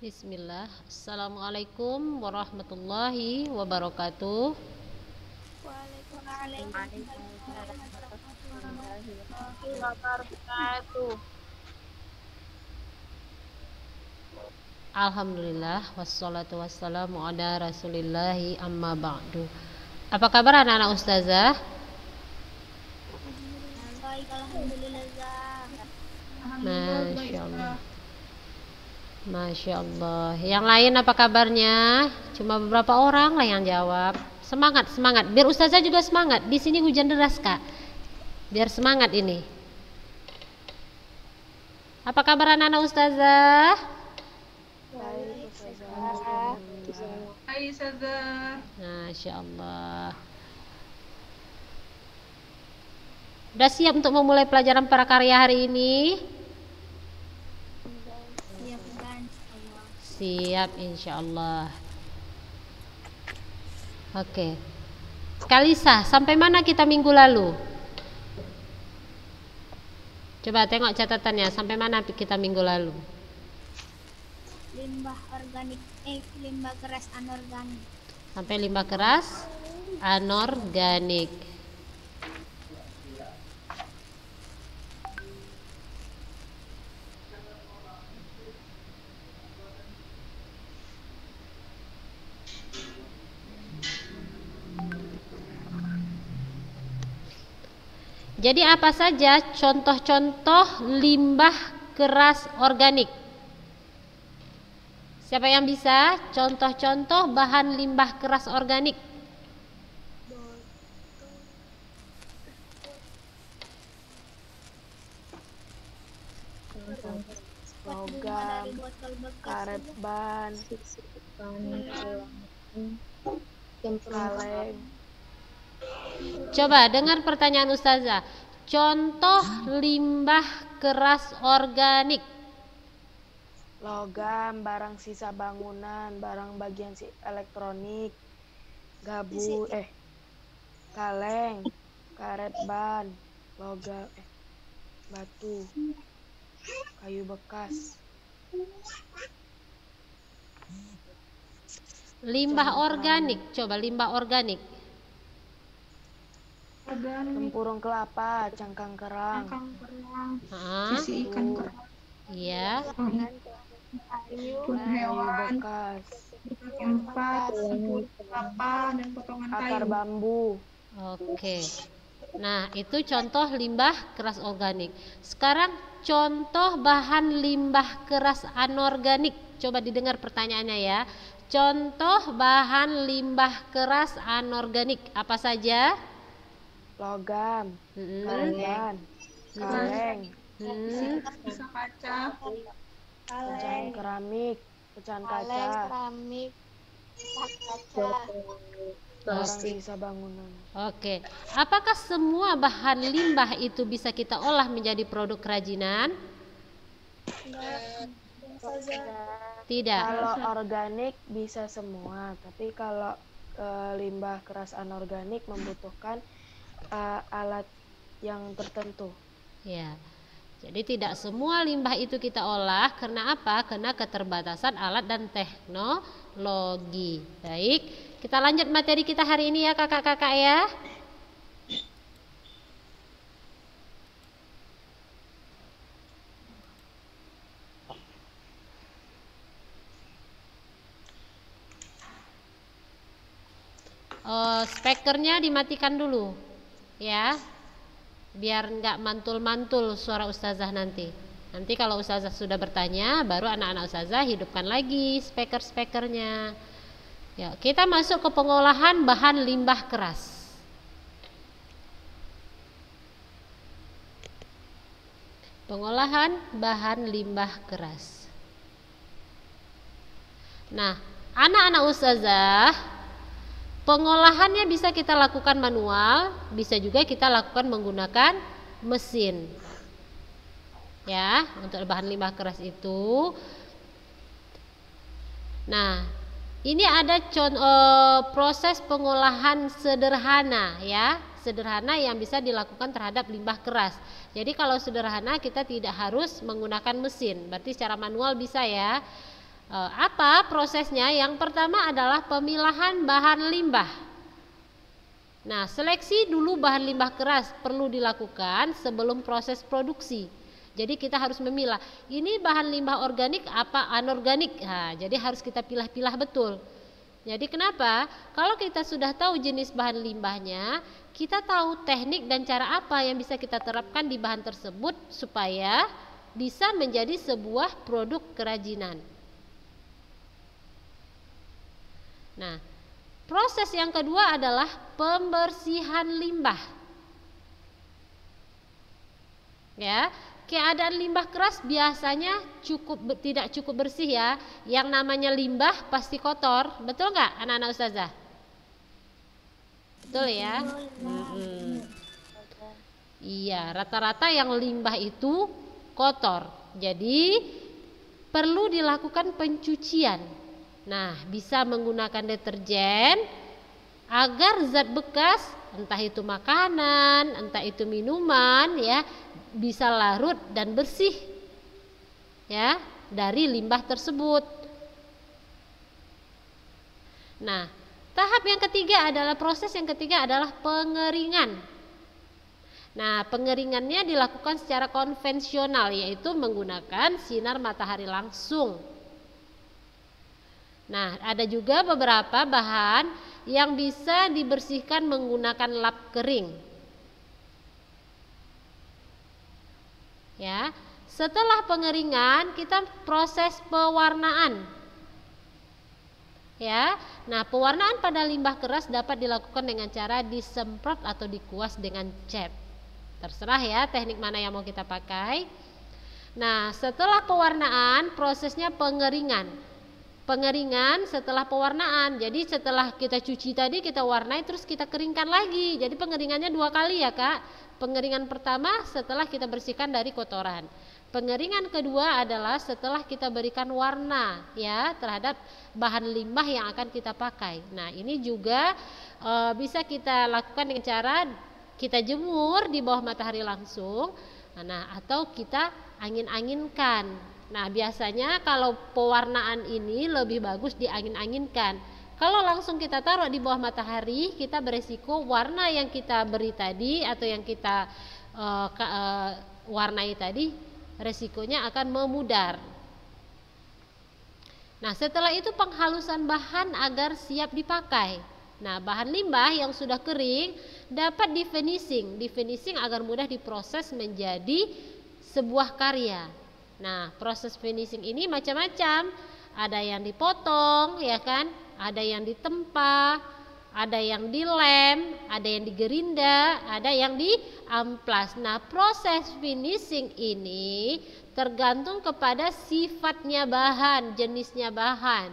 Bismillah. Assalamualaikum warahmatullahi wabarakatuh. Waalaikumsalam warahmatullahi wabarakatuh. Alhamdulillah wassalatu wassalamu ala rasulillahi amma ba'du. Apa kabar anak-anak ustazah? Baik, alhamdulillah. Masya Allah. Masya Allah. Yang lain apa kabarnya? Cuma beberapa orang lah yang jawab. Semangat, semangat. Biar ustazah juga semangat. Di sini hujan deras, Kak. Biar semangat ini. Apa kabar anak-anak ustazah? Baik, ustazah. Hai ustazah. Masya Allah. Udah siap untuk memulai pelajaran prakarya hari ini? Siap kan? Siap insya Allah. Oke. Kalisa, sampai mana kita minggu lalu? Coba tengok catatannya, sampai mana kita minggu lalu? Limbah organik, limbah keras anorganik. Sampai limbah keras anorganik. Jadi apa saja contoh-contoh limbah keras organik? Siapa yang bisa? Contoh-contoh bahan limbah keras organik. Logam, Karet ban, kaleng. Coba dengar pertanyaan ustazah. Contoh limbah keras organik. Logam, barang sisa bangunan, barang bagian elektronik, gabu, kaleng, karet ban, logam, batu, kayu bekas. Limbah organik. Coba limbah organik. Tempurung kelapa, cangkang kerang, Sisi ikan kerang. Iya. kayu hewan, bekas, tempat, kelapa dan potongan akar kayu. bambu. Oke. Nah, itu contoh limbah keras organik. Sekarang contoh bahan limbah keras anorganik. Coba didengar pertanyaannya ya. Contoh bahan limbah keras anorganik apa saja? Logam, karet ban, kaleng, Sisa kaca, pecahan keramik, pecahan kaca, keramik, kaca. barang sisa bangunan. Oke. Apakah semua bahan limbah itu bisa kita olah menjadi produk kerajinan? Tidak. Kalau organik bisa semua, tapi kalau limbah keras anorganik membutuhkan alat yang tertentu. Ya. Jadi tidak semua limbah itu kita olah. Karena apa? Karena keterbatasan alat dan teknologi. Baik, kita lanjut materi kita hari ini ya kakak-kakak ya. Speakernya dimatikan dulu ya, biar nggak mantul-mantul suara ustazah nanti. Nanti kalau ustazah sudah bertanya, baru anak-anak ustazah hidupkan lagi speakernya. Ya, kita masuk ke pengolahan bahan limbah keras. Pengolahan bahan limbah keras. Nah, anak-anak ustazah, pengolahannya bisa kita lakukan manual, bisa juga kita lakukan menggunakan mesin. Ya, untuk bahan limbah keras itu. Nah, ini ada proses pengolahan sederhana ya, sederhana yang bisa dilakukan terhadap limbah keras. Jadi kalau sederhana kita tidak harus menggunakan mesin, berarti secara manual bisa ya. Apa prosesnya? Yang pertama adalah pemilahan bahan limbah. Nah, seleksi dulu bahan limbah keras perlu dilakukan sebelum proses produksi. Jadi kita harus memilah, ini bahan limbah organik apa anorganik. Nah, jadi harus kita pilah-pilah betul. Jadi kenapa? Kalau kita sudah tahu jenis bahan limbahnya, kita tahu teknik dan cara apa yang bisa kita terapkan di bahan tersebut supaya bisa menjadi sebuah produk kerajinan. Nah, proses yang kedua adalah pembersihan limbah. Ya, keadaan limbah keras biasanya tidak cukup bersih ya. Yang namanya limbah pasti kotor, betul nggak anak-anak ustazah? Betul ya? Iya, rata-rata yang limbah itu kotor. Jadi perlu dilakukan pencucian. Nah, bisa menggunakan deterjen agar zat bekas, entah itu makanan, entah itu minuman ya, bisa larut dan bersih ya dari limbah tersebut. Nah, tahap yang ketiga adalah pengeringan. Nah, pengeringannya dilakukan secara konvensional, yaitu menggunakan sinar matahari langsung. Nah, ada juga beberapa bahan yang bisa dibersihkan menggunakan lap kering. Ya, setelah pengeringan kita proses pewarnaan. Ya, nah pewarnaan pada limbah keras dapat dilakukan dengan cara disemprot atau dikuas dengan cat. Terserah ya teknik mana yang mau kita pakai. Nah, setelah pewarnaan prosesnya pengeringan. Pengeringan setelah pewarnaan. Jadi setelah kita cuci tadi kita warnai terus kita keringkan lagi. Jadi pengeringannya 2 kali ya Kak. Pengeringan pertama setelah kita bersihkan dari kotoran. Pengeringan kedua adalah setelah kita berikan warna ya terhadap bahan limbah yang akan kita pakai. Nah, ini juga bisa kita lakukan dengan cara kita jemur di bawah matahari langsung. Nah, atau kita angin-anginkan. Nah, biasanya kalau pewarnaan ini lebih bagus diangin-anginkan. Kalau langsung kita taruh di bawah matahari, kita beresiko warna yang kita beri tadi atau yang kita warnai tadi, resikonya akan memudar. Nah, setelah itu penghalusan bahan agar siap dipakai. Nah, bahan limbah yang sudah kering dapat di-finishing agar mudah diproses menjadi sebuah karya. Nah, proses finishing ini macam-macam. Ada yang dipotong, ya kan? Ada yang ditempa, ada yang dilem, ada yang digerinda, ada yang diamplas. Nah, proses finishing ini tergantung kepada sifatnya bahan, jenisnya bahan.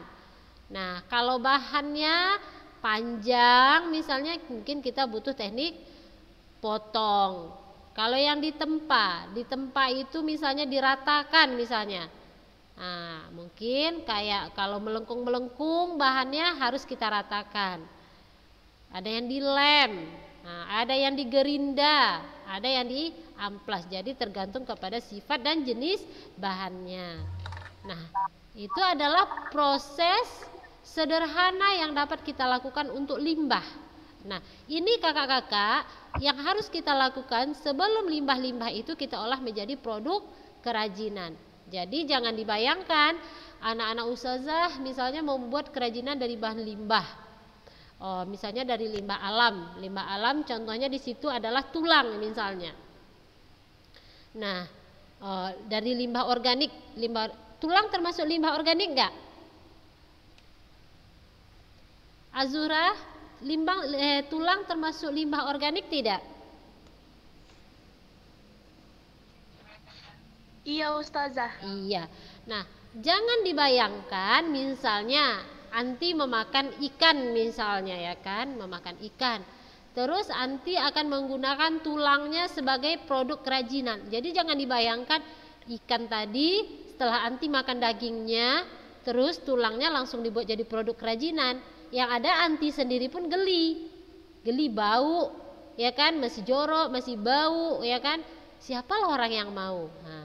Nah, kalau bahannya panjang misalnya mungkin kita butuh teknik potong. Kalau yang ditempa itu misalnya diratakan misalnya. Nah, mungkin kayak kalau melengkung-melengkung bahannya harus kita ratakan. Ada yang dilem, nah, ada yang digerinda, ada yang diamplas. Jadi tergantung kepada sifat dan jenis bahannya. Nah, itu adalah proses sederhana yang dapat kita lakukan untuk limbah. Nah, ini kakak-kakak yang harus kita lakukan sebelum limbah-limbah itu kita olah menjadi produk kerajinan. Jadi jangan dibayangkan anak-anak ustazah misalnya mau membuat kerajinan dari bahan limbah. Misalnya dari limbah alam. Limbah alam contohnya di situ adalah tulang misalnya. Nah, dari limbah organik, tulang termasuk limbah organik enggak? Azura, tulang termasuk limbah organik tidak? Iya Ustazah. Iya. Nah, jangan dibayangkan misalnya anti memakan ikan misalnya ya kan, memakan ikan. Terus anti akan menggunakan tulangnya sebagai produk kerajinan. Jadi jangan dibayangkan ikan tadi setelah anti makan dagingnya, terus tulangnya langsung dibuat jadi produk kerajinan. Yang ada anti sendiri pun geli. Geli bau, ya kan, masih jorok, masih bau, ya kan. Siapalah orang yang mau? Nah,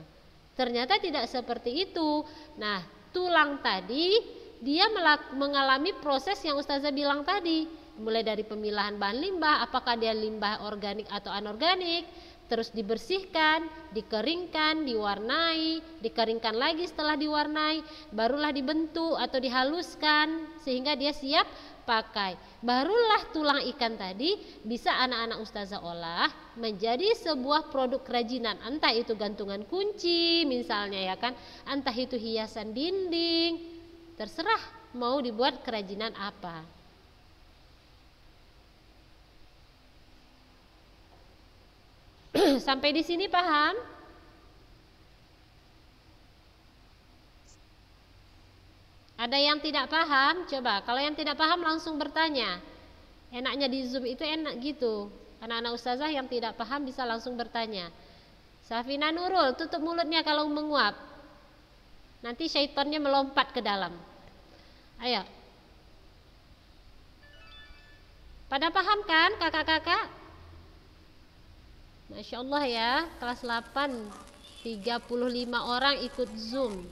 ternyata tidak seperti itu. Nah, tulang tadi dia mengalami proses yang Ustazah bilang tadi, mulai dari pemilahan bahan limbah, apakah dia limbah organik atau anorganik, terus dibersihkan, dikeringkan, diwarnai, dikeringkan lagi setelah diwarnai, barulah dibentuk atau dihaluskan sehingga dia siap pakai. Barulah tulang ikan tadi bisa anak-anak Ustazah olah menjadi sebuah produk kerajinan, entah itu gantungan kunci misalnya ya kan, entah itu hiasan dinding, terserah mau dibuat kerajinan apa. Sampai di sini paham? Ada yang tidak paham? Coba, kalau yang tidak paham langsung bertanya. Enaknya di Zoom itu enak gitu. Anak-anak Ustazah yang tidak paham bisa langsung bertanya. Safina Nurul, tutup mulutnya kalau menguap. Nanti syaitannya melompat ke dalam. Ayo. Pada paham kan kakak-kakak? Masya Allah ya, kelas 8 35 orang ikut Zoom.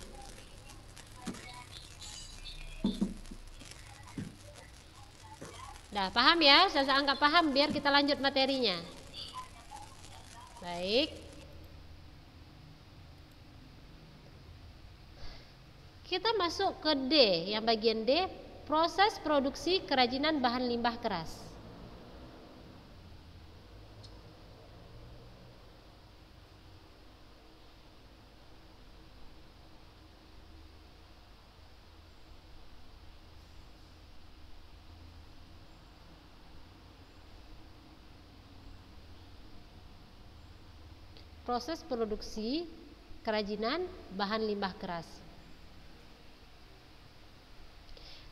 Dah paham ya? Saya anggap paham biar kita lanjut materinya. Baik. Kita masuk ke D, yang bagian D, proses produksi kerajinan bahan limbah keras. Proses produksi kerajinan bahan limbah keras.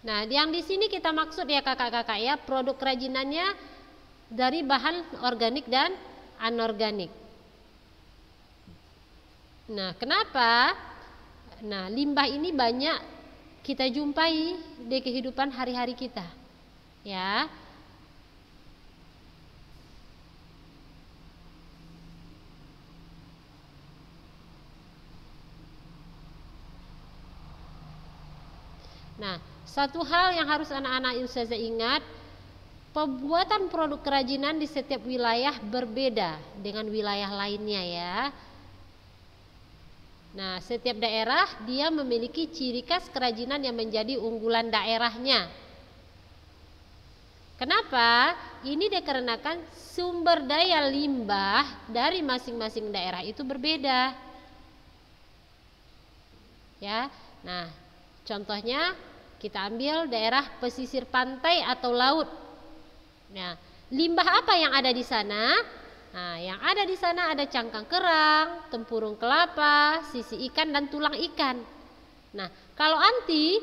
Nah, yang di sini kita maksud ya kakak-kakak ya, produk kerajinannya dari bahan organik dan anorganik. Nah, kenapa? Nah, limbah ini banyak kita jumpai di kehidupan hari-hari kita. Ya. Nah, satu hal yang harus anak-anak Ustazah ingat, pembuatan produk kerajinan di setiap wilayah berbeda dengan wilayah lainnya ya. Nah, setiap daerah dia memiliki ciri khas kerajinan yang menjadi unggulan daerahnya. Kenapa? Ini dikarenakan sumber daya limbah dari masing-masing daerah itu berbeda. Ya. Nah, contohnya kita ambil daerah pesisir pantai atau laut. Nah, limbah apa yang ada di sana? Nah, yang ada di sana ada cangkang kerang, tempurung kelapa, sisi ikan dan tulang ikan. Nah, kalau anti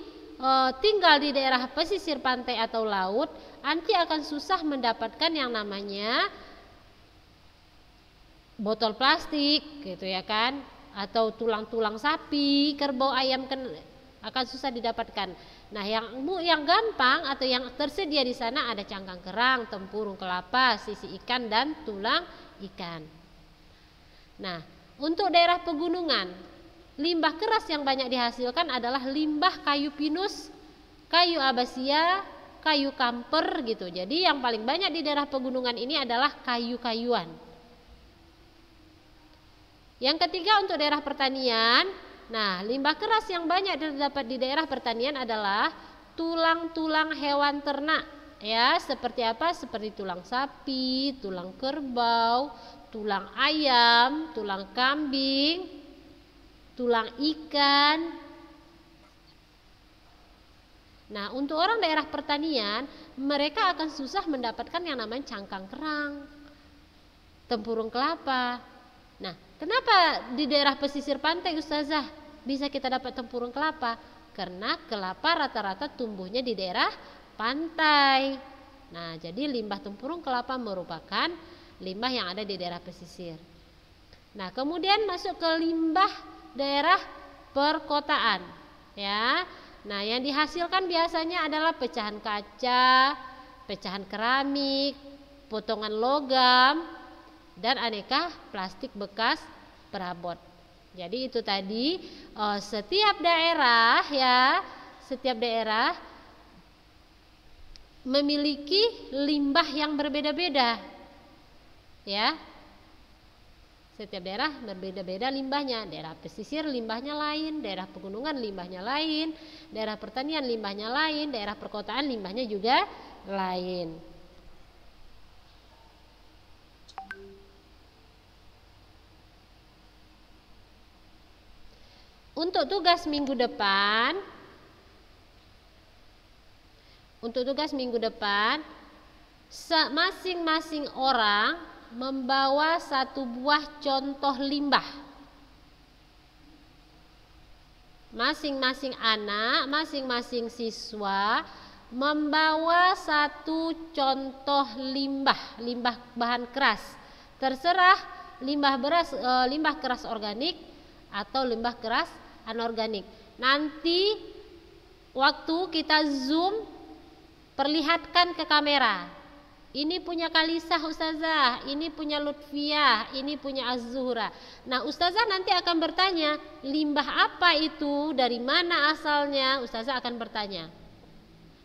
tinggal di daerah pesisir pantai atau laut, anti akan susah mendapatkan yang namanya botol plastik, gitu ya kan? Atau tulang-tulang sapi, kerbau, ayam akan susah didapatkan. Nah, yang gampang atau yang tersedia di sana ada cangkang kerang, tempurung kelapa, sisi ikan dan tulang ikan. Nah, untuk daerah pegunungan, limbah keras yang banyak dihasilkan adalah limbah kayu pinus, kayu abasia, kayu kamper gitu. Jadi yang paling banyak di daerah pegunungan ini adalah kayu-kayuan. Yang ketiga untuk daerah pertanian, nah, limbah keras yang banyak terdapat di daerah pertanian adalah tulang-tulang hewan ternak. Ya, seperti apa? Seperti tulang sapi, tulang kerbau, tulang ayam, tulang kambing, tulang ikan. Nah, untuk orang daerah pertanian, mereka akan susah mendapatkan yang namanya cangkang kerang, tempurung kelapa. Nah, Kenapa di daerah pesisir pantai Ustazah bisa kita dapat tempurung kelapa? Karena kelapa rata-rata tumbuhnya di daerah pantai. Nah, jadi limbah tempurung kelapa merupakan limbah yang ada di daerah pesisir. Nah, kemudian masuk ke limbah daerah perkotaan, ya. Nah, yang dihasilkan biasanya adalah pecahan kaca, pecahan keramik, potongan logam, dan aneka plastik bekas perabot. Jadi itu tadi setiap daerah memiliki limbah yang berbeda-beda, ya. Setiap daerah berbeda-beda limbahnya. Daerah pesisir limbahnya lain, daerah pegunungan limbahnya lain, daerah pertanian limbahnya lain, daerah perkotaan limbahnya juga lain. Untuk tugas minggu depan, masing-masing orang membawa satu buah contoh limbah. Masing-masing anak, masing-masing siswa membawa satu contoh limbah bahan keras. Terserah limbah keras organik atau limbah keras anorganik. Nanti waktu kita zoom, perlihatkan ke kamera. Ini punya Kalisa Ustazah, ini punya Lutfiah, ini punya Az-Zuhra. Nah, Ustazah nanti akan bertanya, limbah apa itu, dari mana asalnya? Ustazah akan bertanya.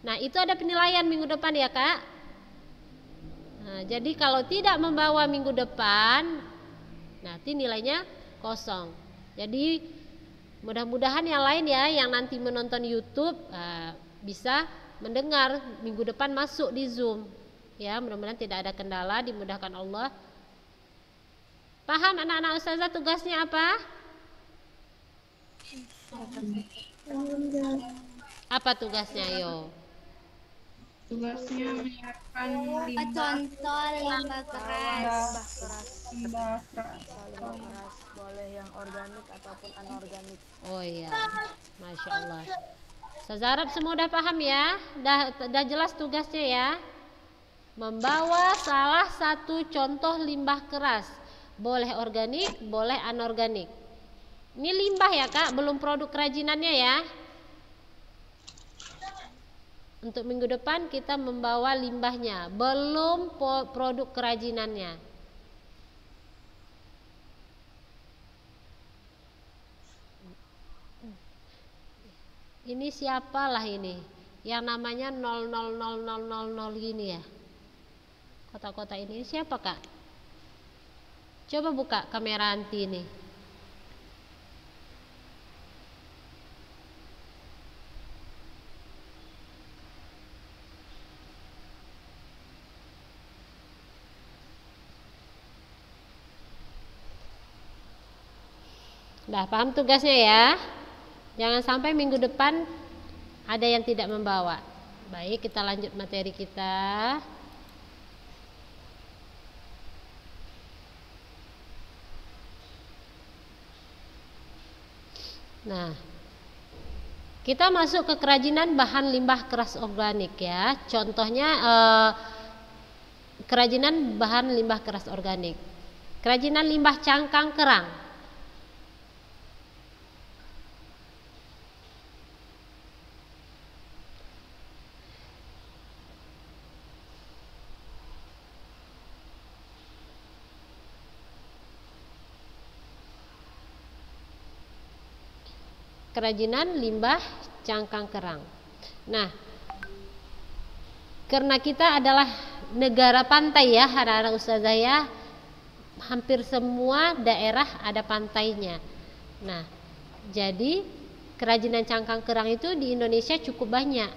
Nah, itu ada penilaian minggu depan ya, Kak. Nah, jadi kalau tidak membawa minggu depan, nanti nilainya kosong. Jadi mudah-mudahan yang lain ya, yang nanti menonton YouTube bisa mendengar minggu depan masuk di Zoom. Ya, mudah-mudahan tidak ada kendala, dimudahkan Allah. Paham anak-anak Ustazah tugasnya apa? Apa tugasnya, yo? Tugasnya menyiapkan Contoh limbah keras. limbah keras. Limbah keras boleh yang organik ataupun anorganik. Oh iya, Masya Allah. Ustazah harap semua udah paham ya, udah jelas tugasnya ya. Membawa salah satu contoh limbah keras, boleh organik, boleh anorganik. Ini limbah ya Kak, belum produk kerajinannya ya. Untuk minggu depan kita membawa limbahnya, belum produk kerajinannya. Ini siapalah ini, yang namanya 000000 gini ya. Kota-kota ini siapa Kak? Coba buka kamera anti ini. Nah, paham tugasnya ya. Jangan sampai minggu depan ada yang tidak membawa. Baik, kita lanjut materi kita. Nah, kita masuk ke kerajinan bahan limbah keras organik ya. Contohnya kerajinan bahan limbah keras organik. Kerajinan limbah cangkang kerang. Kerajinan limbah cangkang kerang. Nah, karena kita adalah negara pantai ya, anak-anak Ustazah ya, hampir semua daerah ada pantainya. Nah, jadi kerajinan cangkang kerang itu di Indonesia cukup banyak.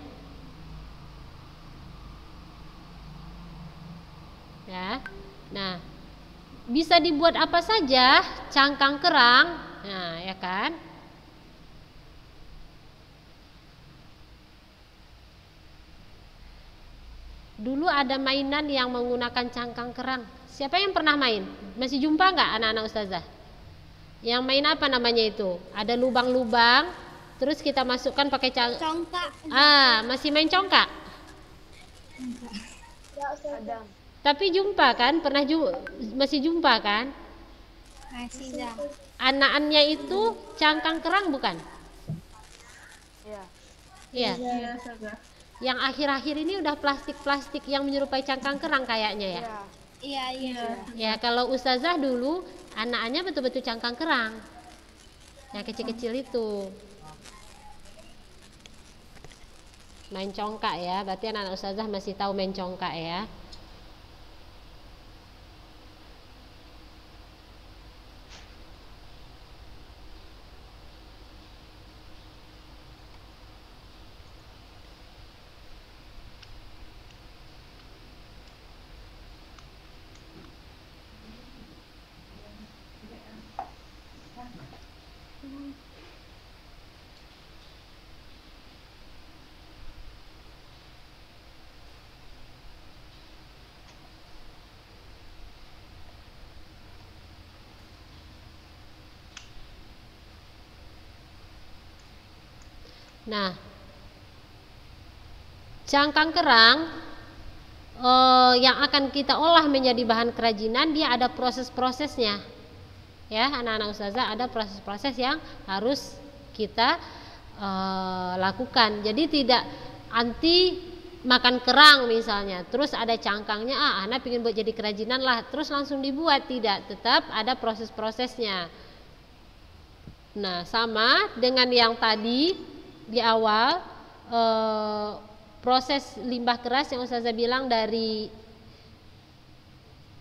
Ya. Nah, bisa dibuat apa saja cangkang kerang. Nah, ya kan? Dulu ada mainan yang menggunakan cangkang kerang. Siapa yang pernah main? Masih jumpa nggak anak-anak Ustazah? Yang main apa namanya itu? Ada lubang-lubang, terus kita masukkan pakai Congkak. masih main congkak? Kadang. Tapi jumpa kan? Masih jumpa kan? Masih dah. Anakannya itu cangkang kerang bukan? Iya. Iya. Iya, Ustazah. Yang akhir-akhir ini udah plastik-plastik yang menyerupai cangkang kerang kayaknya ya. Iya. Iya, iya. Ya kalau Ustazah dulu anakannya betul-betul cangkang kerang. Yang kecil-kecil itu. Main congkak ya, berarti anak-anak Ustazah masih tahu main congkak ya. Nah, cangkang kerang yang akan kita olah menjadi bahan kerajinan, dia ada proses-prosesnya. Ya, anak-anak Ustazah, ada proses-proses yang harus kita lakukan. Jadi tidak anti makan kerang misalnya, terus ada cangkangnya, anak pengen buat jadi kerajinan lah, terus langsung dibuat. Tidak, tetap ada proses-prosesnya. Nah, sama dengan yang tadi di awal, proses limbah keras yang Ustazah bilang dari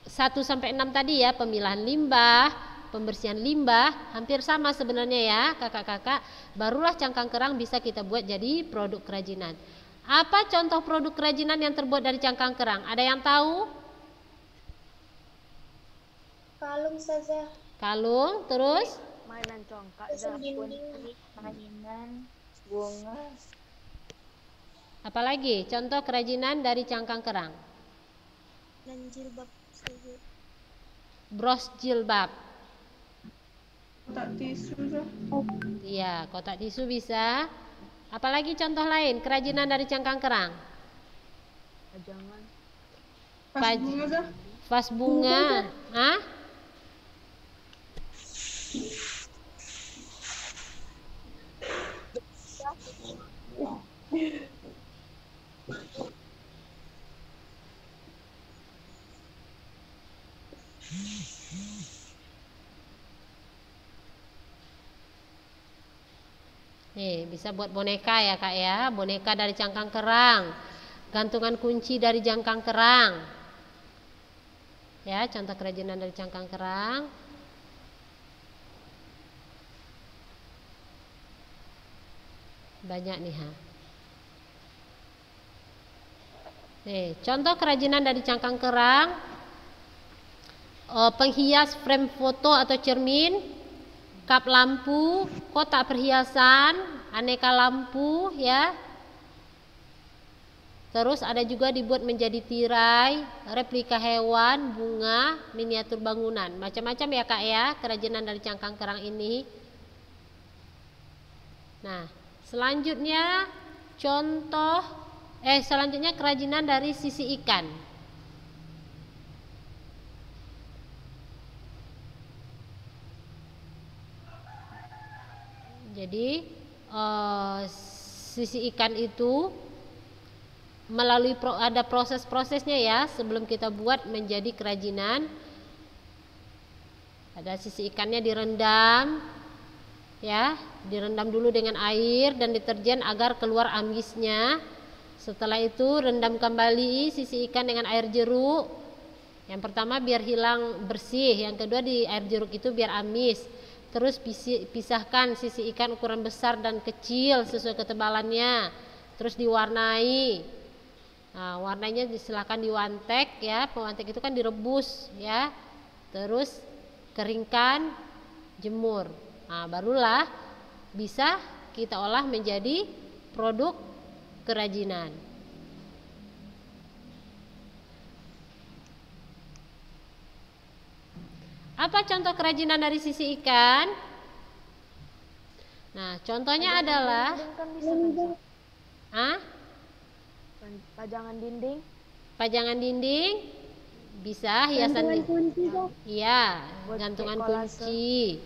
1 sampai 6 tadi ya, pemilahan limbah, pembersihan limbah, hampir sama sebenarnya ya kakak-kakak. Barulah cangkang kerang bisa kita buat jadi produk kerajinan. Apa contoh produk kerajinan yang terbuat dari cangkang kerang? Ada yang tahu? Kalung saja. Kalung, terus? Mainan congkak, Susun dapur. dinding, mainan, bunga. Apalagi contoh kerajinan dari cangkang kerang? Dan jilbab saja. Bros jilbab. Kotak tisu tuh. Iya, kotak tisu bisa. Apalagi contoh lain kerajinan dari cangkang kerang? Pajangan. Pas bunga tuh. Vas bunga. Hah? Nih, bisa buat boneka ya kak ya, boneka dari cangkang kerang, gantungan kunci dari cangkang kerang. Ya, contoh kerajinan dari cangkang kerang. Banyak nih ha. Nih, contoh kerajinan dari cangkang kerang, penghias frame foto atau cermin, kap lampu, kotak perhiasan, aneka lampu ya. Terus ada juga dibuat menjadi tirai, replika hewan, bunga, miniatur bangunan. Macam-macam ya kak ya kerajinan dari cangkang kerang ini. Nah, selanjutnya selanjutnya kerajinan dari sisi ikan. Jadi sisi ikan itu melalui ada proses-prosesnya ya sebelum kita buat menjadi kerajinan. Ada sisi ikannya direndam ya, direndam dulu dengan air dan deterjen agar keluar amisnya. Setelah itu rendam kembali sisi ikan dengan air jeruk. Yang pertama biar hilang bersih, yang kedua di air jeruk itu biar amis. Terus pisahkan sisi ikan ukuran besar dan kecil sesuai ketebalannya. Terus diwarnai. Nah, warnanya silakan diwantek ya. Pewantek itu kan direbus ya. Terus keringkan, jemur. Nah, barulah bisa kita olah menjadi produk kerajinan. Apa contoh kerajinan dari sisi ikan? Nah, contohnya adalah Dinding kan bisa kan, Sa? ah, Pajangan dinding. pajangan dinding, bisa hiasan iya, Buat gantungan kolase. kunci.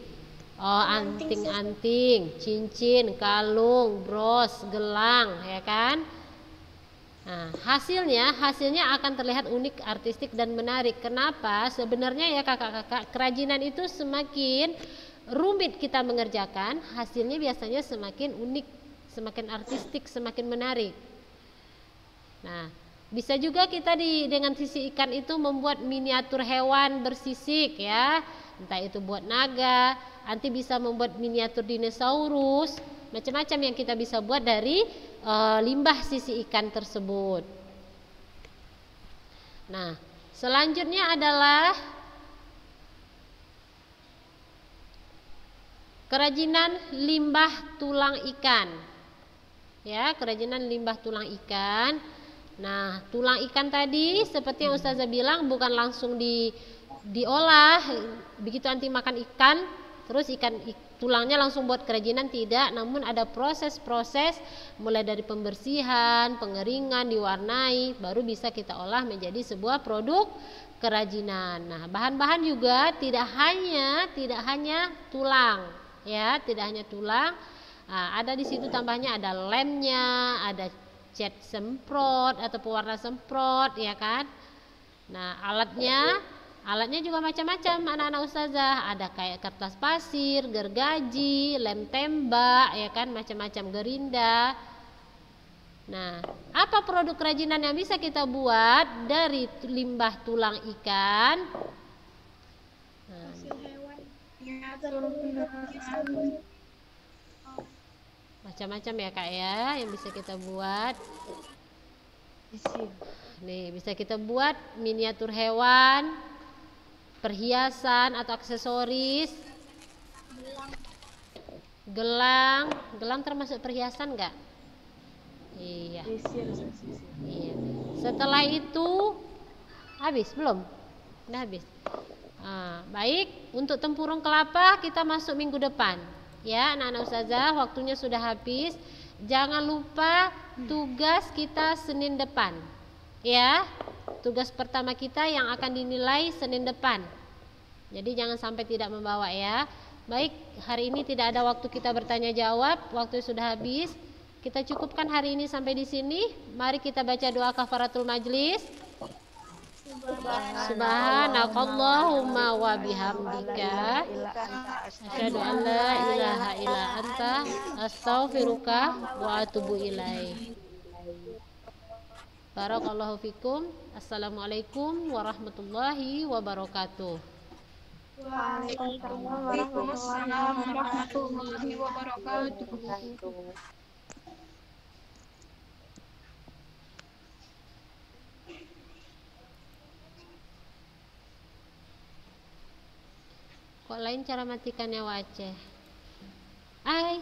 Oh, anting-anting, cincin, kalung, bros, gelang, ya kan? Nah, hasilnya akan terlihat unik, artistik dan menarik. Kenapa? Sebenarnya ya kakak-kakak, kerajinan itu semakin rumit kita mengerjakan, hasilnya biasanya semakin unik, semakin artistik, semakin menarik. Nah, bisa juga kita dengan sisi ikan itu membuat miniatur hewan bersisik ya. Entah itu buat naga, nanti bisa membuat miniatur dinosaurus, macam-macam yang kita bisa buat dari limbah sisi ikan tersebut. Nah, selanjutnya adalah kerajinan limbah tulang ikan. Ya, kerajinan limbah tulang ikan. Nah, tulang ikan tadi seperti yang Ustazah bilang bukan langsung diolah begitu anti makan ikan, terus tulangnya langsung buat kerajinan, tidak, namun ada proses-proses mulai dari pembersihan, pengeringan, diwarnai, baru bisa kita olah menjadi sebuah produk kerajinan. Nah, bahan-bahan juga tidak hanya tulang, ya, tidak hanya tulang. Nah, ada di situ tambahnya ada lemnya, ada cat semprot atau pewarna semprot, ya kan. Nah, alatnya juga macam-macam anak-anak ustazah, ada kayak kertas pasir, gergaji, lem tembak, ya kan, macam-macam, gerinda. Nah, apa produk kerajinan yang bisa kita buat dari limbah tulang ikan? Nah, macam-macam ya kak ya yang bisa kita buat. Nih, bisa kita buat miniatur hewan, perhiasan atau aksesoris. Gelang termasuk perhiasan enggak? Iya. Iya. Setelah itu habis belum? Udah habis. Baik, untuk tempurung kelapa kita masuk minggu depan. Ya, anak-anak ustazah, waktunya sudah habis. Jangan lupa tugas kita Senin depan. Ya, tugas pertama kita yang akan dinilai Senin depan. Jadi jangan sampai tidak membawa ya. Baik, hari ini tidak ada waktu kita bertanya jawab, waktu sudah habis. Kita cukupkan hari ini sampai di sini. Mari kita baca doa kafaratul majlis. Subhanakallahumma wa bihamdika asyhadu an la ilaha illa anta astaghfiruka wa atubu ilaik. Barakallahu fikum. Assalamualaikum warahmatullahi wabarakatuh. Waalaikumsalam warahmatullahi wabarakatuh. Kok lain cara matikannya Waceh? Ai.